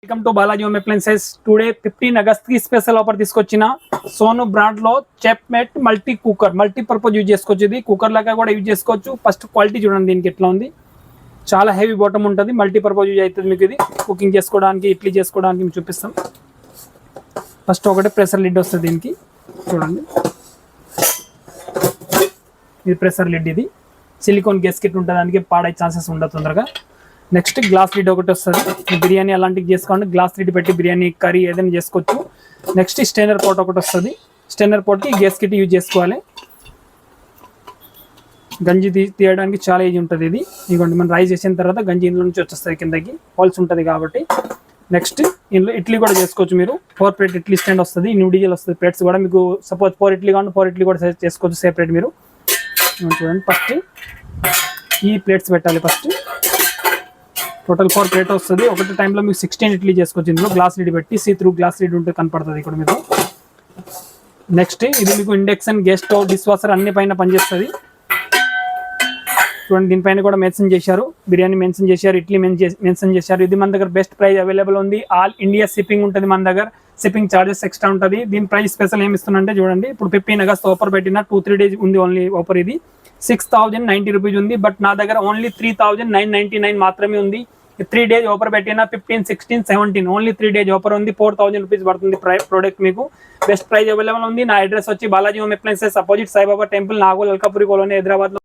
Welcome to Balaji home appliances. Today 15 August కి special offer తీసుకొచ్చిన Sonu brand లో చెఫ్మేట్ మల్టీ కుక్కర్, మల్టీపర్పస్ యూజ్ చేసుకోవచ్చు. ఇది కుక్కర్ లాగా కూడా యూజ్ చేసుకోవచ్చు. ఫస్ట్ క్వాలిటీ చూడండి దీనికి ఎట్లా ఉంది. చాలా హెవీ బాటమ్ ఉంటుంది, మల్టీపర్పస్ యూజ్ అవుతుంది మీకు. ఇది కుకింగ్ చేసుకోవడానికి, ఇడ్లీ చేసుకోవడానికి మీకు చూపిస్తాం. ఫస్ట్ ఒకటి ప్రెషర్ లిడ్ వస్తుంది దీనికి చూడండి. ఇది ప్రెషర్ లిడ్, ఇది సిలికాన్ గ్యాస్కెట్ ఉంటుంది, దానికి పాడే ఛాన్సెస్ ఉండదు తొందరగా. నెక్స్ట్ గ్లాస్ లిడ్ ఒకటి వస్తుంది. బిర్యానీ అలాంటివి చేసుకోండి, గ్లాస్ లిడ్ పెట్టి బిర్యానీ కర్రీ ఏదైనా చేసుకోవచ్చు. నెక్స్ట్ స్టెయినర్ పాట్ ఒకటి వస్తుంది. స్టెయినర్ పాట్కి గ్యాస్కెట్ యూజ్ చేసుకోవాలి. గంజి తీయడానికి చాలా ఈజీ ఉంటుంది ఇది. ఇదిగోండి, మనం రైస్ చేసిన తర్వాత గంజి ఇందులో నుంచి వచ్చేస్తుంది, కిందకి హోల్స్ ఉంటుంది కాబట్టి. నెక్స్ట్ ఇందులో ఇడ్లీ కూడా చేసుకోవచ్చు మీరు. 4 ప్లేట్ ఇడ్లీ స్టాండ్ వస్తుంది, న్యూడిజల్ వస్తుంది. ప్లేట్స్ కూడా మీకు సపోజ్ 4 ఇడ్లీ కావాలి, 4 ఇడ్లీ కూడా చేసుకోవచ్చు సెపరేట్ మీరు. చూడండి, ఫస్ట్ ఈ ప్లేట్స్ పెట్టాలి. ఫస్ట్ టోటల్ 4 ప్లేట్ వస్తుంది. ఒకటి టైంలో మీకు 16 ఇడ్లీ చేసుకోవచ్చు. ఇందులో గ్లాస్ లిడ్ పెట్టి సీ త్రూ గ్లాస్ లిడ్ ఉంటే కనపడుతుంది ఇక్కడ మీకు. నెక్స్ట్ ఇది మీకు induction, gas stove, dish washer అన్ని పైన పనిచేస్తుంది. చూడండి, దీనిపైన కూడా మెన్షన్ చేశారు. బిర్యానీ మెన్షన్ చేశారు, ఇడ్లీ మెన్షన్ చేశారు. ఇది మన దగ్గర బెస్ట్ ప్రైస్ అవైలబుల్ ఉంది. ఆల్ ఇండియా షిప్పింగ్ ఉంటుంది మన దగ్గర. షిప్పింగ్ ఛార్జెస్ ఎక్స్ట్రా ఉంటుంది. దీని ప్రైస్ స్పెషల్ ఏమి ఇస్తుందంటే చూడండి, ఇప్పుడు 15 ఆగస్ట్ ఆఫర్ పెట్టిన 2-3 డేస్ ఉంది ఓన్లీ ఆఫర్. ఇది 6090 రూపీస్ ఉంది, బట్ నా దగ్గర ఓన్లీ 3999 మాత్రమే ఉంది. 3 డేస్ ఆఫర్ పెట్టిన 15, 16, 17 ఓన్లీ 3 డేస్ ఆఫర్ ఉంది. 4000 రూపీస్ పడుతుంది ప్రోడక్ట్ మీకు. బెస్ట్ ప్రైస్ అవైలబుల్ ఉంది. నా అడ్రస్ వచ్చి Balaji home appliances, opposite Saibaba temple, Nagole, Alkapuri colony, Hyderabad లో.